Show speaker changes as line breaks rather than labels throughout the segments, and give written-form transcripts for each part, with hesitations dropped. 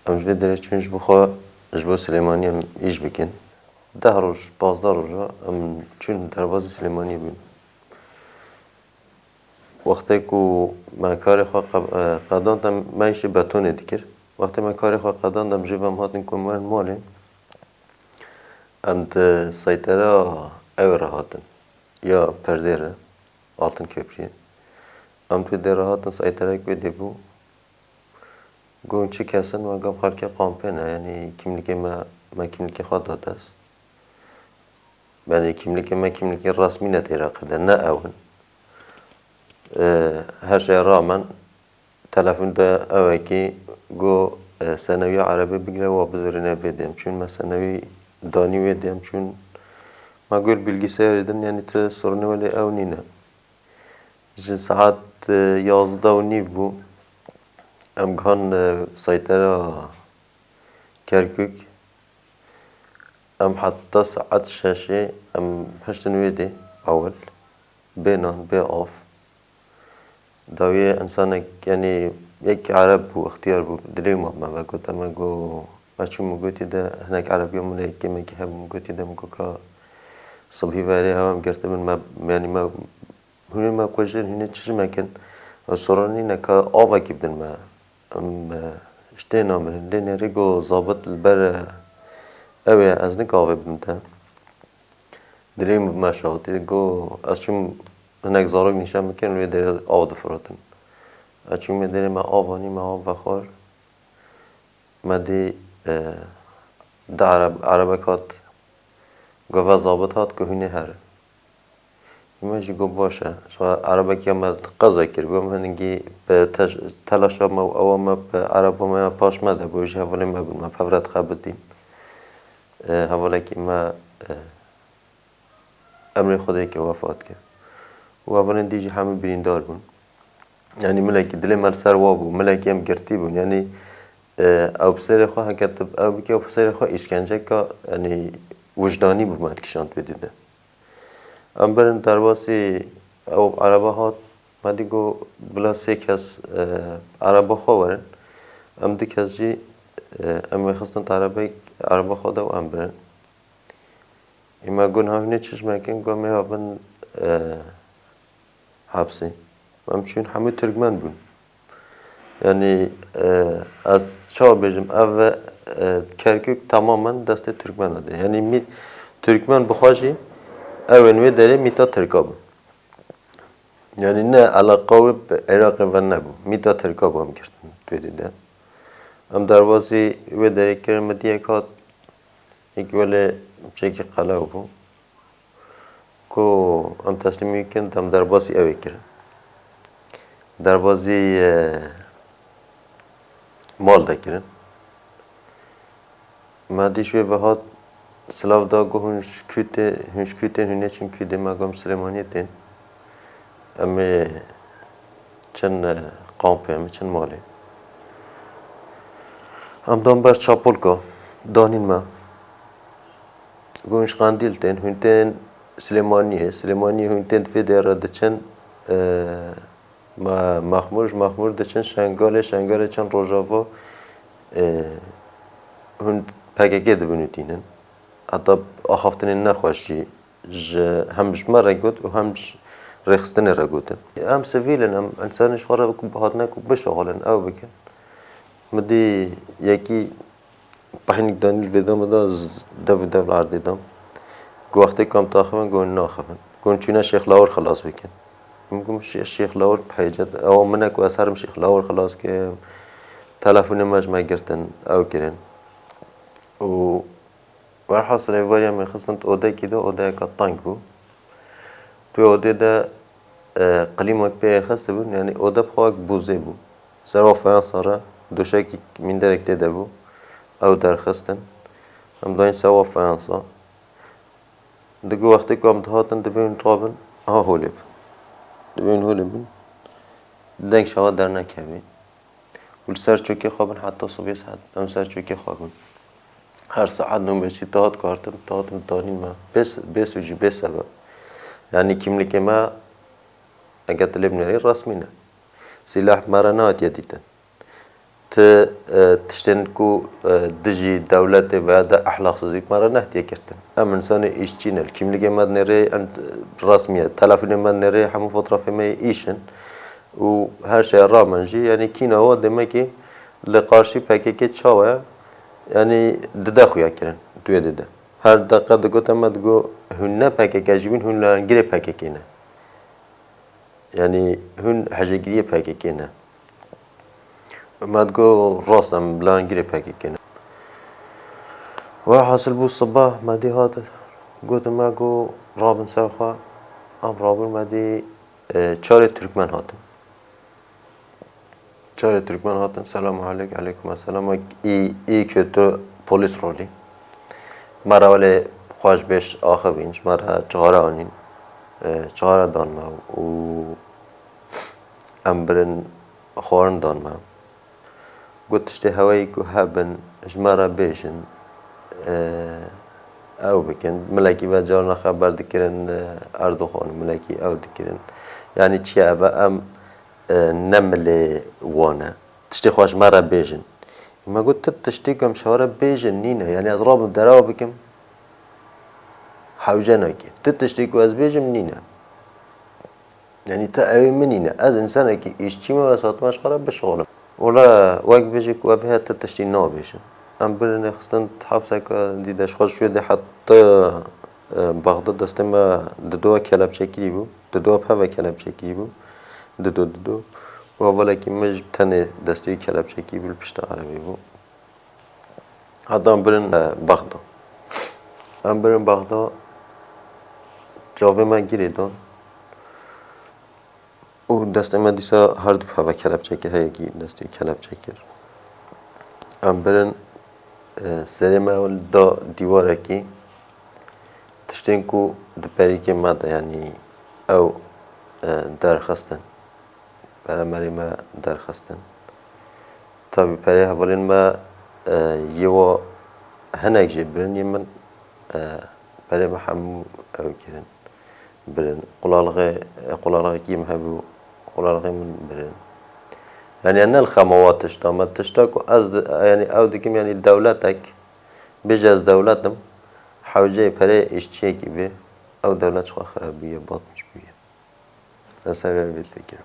ام جوی داره چونش بخوا جبو سلیمانی ام ایش بکن 10 روز 15 روز ام چون درواز سلیمانی بون وقتی که ما کار خوا قدان تم مایش بتونه دیگر وقتی ما کار خوا قدان تم جوی ام هاتن کمرن ماله ام ده سایترا او هاتن یا پرده را altın köprüye. Am tu de rahatın saytarak ve debu. Gonçi kesin ve gam harke kampanya yani kimlik ma kimlik xada das. Yani kimlik rasmi ne terakide ne evin. Her şeye rağmen telefonda evki go senevi Arabi bigle ve bizlerine vedem. Çünkü senevi dani vedem çünkü ma gol bilgisayar edin yani te sorunu öyle evnine. ساعت 11:30 بود ام گهان سایترا کرکوک ام حتی ساعت 6 ام هشتن ویدی اول بینان بی آف داویه انسانك يعني یک عرب بو اختيار بو دليل ما بقول ما جو بچو مگوتی ده هناك عربي ملاكي ما كه مگوتی ده مگو کا صبحی واری هم گرته من ما يعني ما هني ما كوجر هني تشي مكان صورني نكا آوا كيبدن ما ام اشتينا من لين ريجو ظابط البر اوي ازنك آوا بمتا دليم ما شاطي جو اشوم هناك زارق نشان مكان ويا دير آوا دفراتن اشوم دير ما آواني ما آوا خار ما دي ده عربكات قفا ظابط هات که هني هر ایماجی گو باشه شو عربه که ما قضا کرد بیم هنگی به تلاش ما و او ما به عربه ما پاش مده بوجه حوالی ما بود ما فورت خبرتیم حوالی که ما امر خدایی که وفات کرد و اولا دیجی همه بیریندار بون یعنی ملکی دل من سر وابو ملکی هم گرتی بون یعنی او بسر خواه کتب او بکی او بسر خواه اشکنجه که یعنی وجدانی بود ما اتکشاند بدیده ام برن درواسی او عربه هات ما دیگو بلا سه کس عربه خواه ورن ام دی کس جی ام میخستن عربه خواه دو ام برن اما گون هاوینه چشم اکن گو می هاون حبسی ام چون همه ترکمن بون یعنی از چا بجم او کرکوک تماما دست ترکمن هده یعنی می ترکمن بخواجی اون وی داره میتا ترکاب یعنی نه علاقه به عراق و نبود میتا ترکاب هم کردن توی دیده هم دروازی وی داره کرم دیگه کات یک ولی چکی قلعه بود که هم تسلیمی کند هم دروازی اوی کرد دروازی مال ده کرد مادی شوی و هات سلاف دا گو هنش کیتن هنه چون کیده مقام سلیمانیتن اما چند قامپه اما چند ماله هم دام بر چاپل که دانین ما گو هنش قندیل تن هنتن سلیمانیه هنتن فیدره ده چند مخمور ده چند شنگاله چند روژاوا هند پاکه ده بنوتینن حتی آخافتن نخواشی هم جمع رگود و هم رخصتن رگودن هم سویلن هم انسانش خورا بکن بهاد نکن بشغلن او بکن مدی یکی بحینک دانیل ویدام دا دو العرضی دام گو وقتی کام تاخفن گو ناخفن گو چونه شیخ لاور خلاص بکن میگم شیخ لاور بحیجد او منک و اثرم شیخ لاور خلاص که تلفون مجمع گرتن او کرن و والحاصل ایواریا من خصنت اوده کده اوده کتانگ بود توی اوده ده قلیم وقت به خسته بود یعنی اوده بخواهد بوزه بود سرافیان ساره دوشکی من درک دیده بود او در خستن هم داین سرافیان سا دگو وقتی کام دهاتن دوین طابن ها هولی بود دوین هولی بود دنگ شواد در نکهوی ول سر چوکی خوابن حتی صبح ساعت هم سر چوکی خوابن هر ساعت نم بچی تاعتم دانیم ما بس وجی بس سبب یعنی kimlik ما اگر طلب نری رسمی نه سلاح مرا نات یدیدن تشتنكو دجي دولة بعد أحلاق سزيك مرة نهتي كرتن أم إنسان إيشتين الكيملية ما نري عند رسمية تلفون ما نري حمو فترة في ما إيشن وهر شيء رامنجي يعني كينا هو دمكي لقارشي بحكي شاوه يعني دداخو يكرن توي ددا هر دقة دقوت أما دقو هن بحكي كجيبين هن لانجري بحكي كينا يعني هن حاجة بحكي كينا ما تقول راسنا بلان قريب هيك كنا وحاصل بو الصباح ما دي هذا قلت ما قو رابن سرخا أم رابن ما دي شاري تركمان هاتن شاري تركمان هاتن سلام عليك عليكم السلام إي كتو بوليس رولي مرة ولی خواهش بيش آخر بينش مرة چهارة آنين چهارة دان ما و أم برن خورن دان ما قلت اشتي هوايكو هابن جمارة بيشن او بكن ملاكي بجارنا خبر دكرن اردوخان ملاكي او دكرن يعني چي ابا ام نمل وانا تشتي خواش مرة بيجن ما قلت تشتي كم شهر بيجن نينا يعني از رابم دراو بكم حوجناكي تشتيكو از بيجن نينا يعني تأوي منينا از انسانكي اشتي ما وسط ماش خراب بشغلم ولا وقت بيجيك وبها تتشتي نابيشن ام برن خستن حبسك دي دشخوش شو دي حتى بغداد دستما ددو كلاب شكلي بو ددو بها كلاب شكلي بو ددو ولكن مج تاني دستي كلاب شكلي بو بشتا عربي بو هذا ام برن بغداد ام برن بغداد جاوه ما گیری دون او دست ما دیسا هر دو پا کلاب چکر هیگی دستی کلاب چکر ام برن سری ما اول دا دیواره کی تشتین کو دپری که ما دا یعنی او درخستن برای مری ما درخستن تابی پری هولین ما یوا هنگ جی برن یمن برای ما همو او کرن برن قلالغه كيم هبو قلالغه من برن يعني أنا الخموات تشتامت تشتاكو أز يعني أو دكيم يعني دولتك بجاز دولتم حوجي بري إشتيكي به أو دولت شو خرابية باطنش بيه أسأل البيت فكرة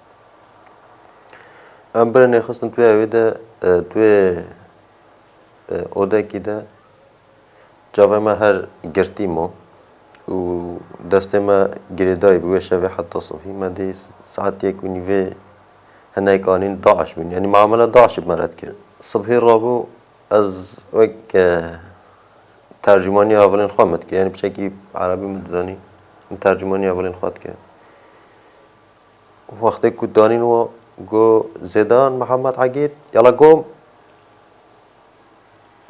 أم برن يخصن توي ويدا توي أودا كده جاوا ما هر قرتيمو و دست ما گریدای بوده شب حتی صبحی ما دی ساعت یک و نیوه هنگ آنین داعش بین یعنی معامله داعش بمرد کرد صبحی رابو از وک ترجمانی اولین خواهد کرد یعنی بشکی عربی متزانی ترجمانی اولین خواهد کرد وقتی که دانین و گو زیدان محمد عقید یلا گم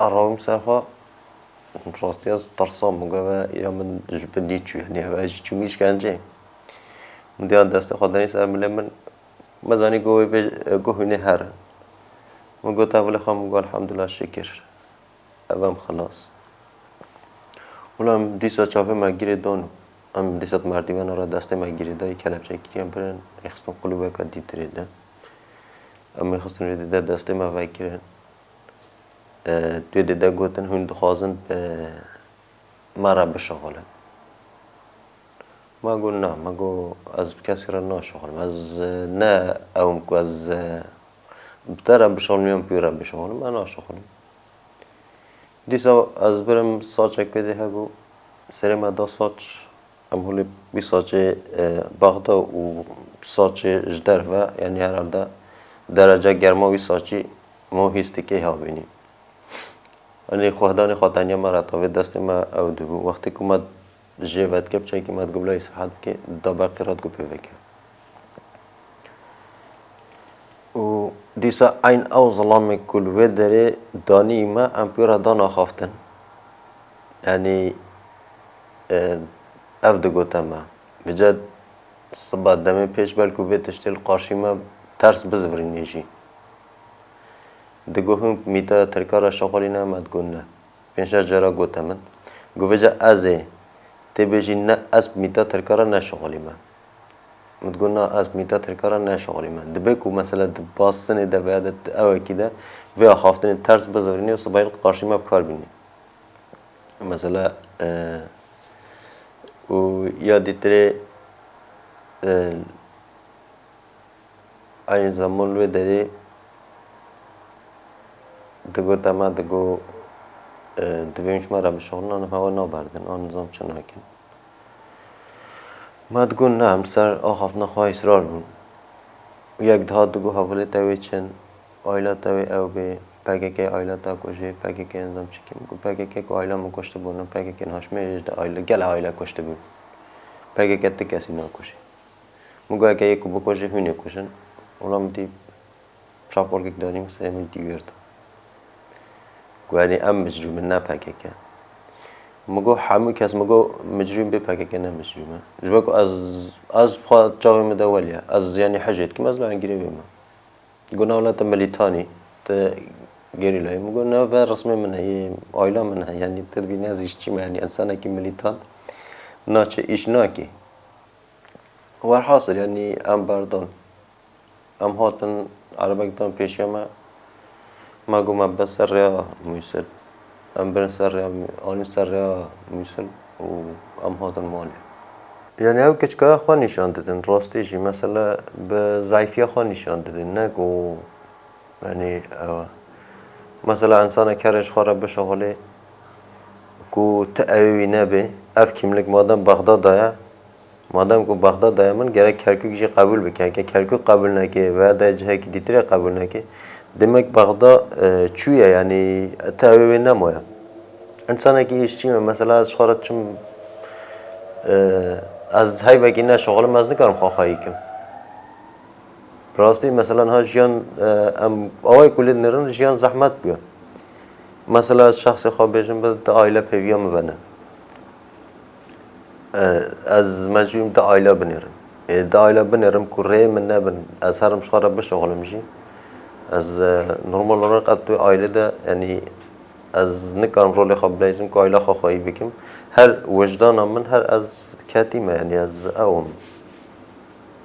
عربی مسافه راستی از ترسام مگه یا من جبنی چی یعنی هواج چمیش کنجه من دیان دست خدایی سر من مزانی گوه هنی هر من گفت اول خام گفت الحمدلله شکر ابم خلاص ولام دیسا چافه مگیری دون ام دیسات مردی من را دست مگیری دای کلب چکیم برن اخستم قلوبه کدی تریده ام اخستم ریده دست ما وکرن توی دیده گوتن هون دخوازن به مرا بشغلن ما گو نه ما گو از کسی را نشغلم از نه اوم کو از بتر بشغلم یا پیرا بشغلم من نشغلم دیسا از برم ساچک بده هبو سری ما دا ساچ ام هولی بی ساچ بغدا و ساچ جدر و یعنی هر درجه گرماوی ساچی ما هستی که ها بینیم आणि खुदाने खुदानिया मारा तो वे दस्ते में आउट हो वक्त को मत जे बात के बच्चे की मत गुबला इस हाथ के दबा के रात को पे वेके و दिसा आइन أو ظلام كل ودري داني ما أمبيرا دانا خافتن يعني أفد قتما بجد صبات دمي پیش بالکو ویتشتل قارشی ما ترس بزورین نیجی دگوهم میتا ترکارا شغالی نماد گونه پنجاه جرا گوتمن گویجا ازه تبیجی نه از میتا ترکارا نشغالی ما متقولنا از ميتات الكرة ناشغلي ما دبكو مثلا دباصني دبادة أو كده فيها خافتني الترس بزورني وصبايل قارشي ما بكار بيني مثلا ويا ديتري أي زمان لو دري دقو تما دقو دویمش مرا به شغل نه هوا نبردن آن نظام چناکن ما تقول نعم سر آخاف نخواه اصرار بون یک ده دقو حواله تاوی چن آیلا تاوی او به پاکه آیلا تا کشه پاکه نظام چکیم گو پاکه که آیلا مکشته بونم پاکه هاش میجد آیلا گل آیلا کشته بون پاکه تی کسی نکشه مگو اگه یکو بکشه هونه کشن اولام دی شاپول که داریم سیمل دیویرد يعني أم مجرم نه پاکه مگو همه کس مگو مجرم به پاکه نه مجرمه جبکو از خواهد جاوی مدولیا از يعني حاجات كم از لا انجري بما قلنا ولا تمليتاني ت جريلا مگو نه و رسمي من هي عائلة منها يعني تربي ناس يشتي يعني انسان كي مليتان ناچه ايش ناكي هو الحاصل يعني ام بردان ام هاتن عربكتان پیشيما ما قوم بس سريا ميسل ام بن سريا آن سريا ميسل وام هذا المانع يعني او كشكا خو نشان دادن راستيجي مثلا بضعيفية خو نشان دادن نگو يعني مثلا انسان كرش خارب بشغله كو تأوي نبي اف كيملك مادام بغداد دايا مادام كو بغداد دايا من گره کرکوک جي قبول بكه که کرکوک قبول نكه و دا جهه که دیتره قبول نكه demek Bağda çüye yani tevbe nemoya. İnsan ki işçi mesela az xaratçım az hayvaki ne şağılım az ne karım xaxayı kim. Rasti mesela ha jiyan am avay kulli nerin jiyan zahmet biyo. Mesela az şahsi xabejim de aile peviya mı bana. Az mecbur de aile binirim. De aile binirim kurre min ne bin az harim şağara bişağılım jی. از نرمال olarak attığı ailede yani az ne kadar rol خبراییم که aile خواهی بکیم هر وجدانم من هر از کاتیمه yani az avum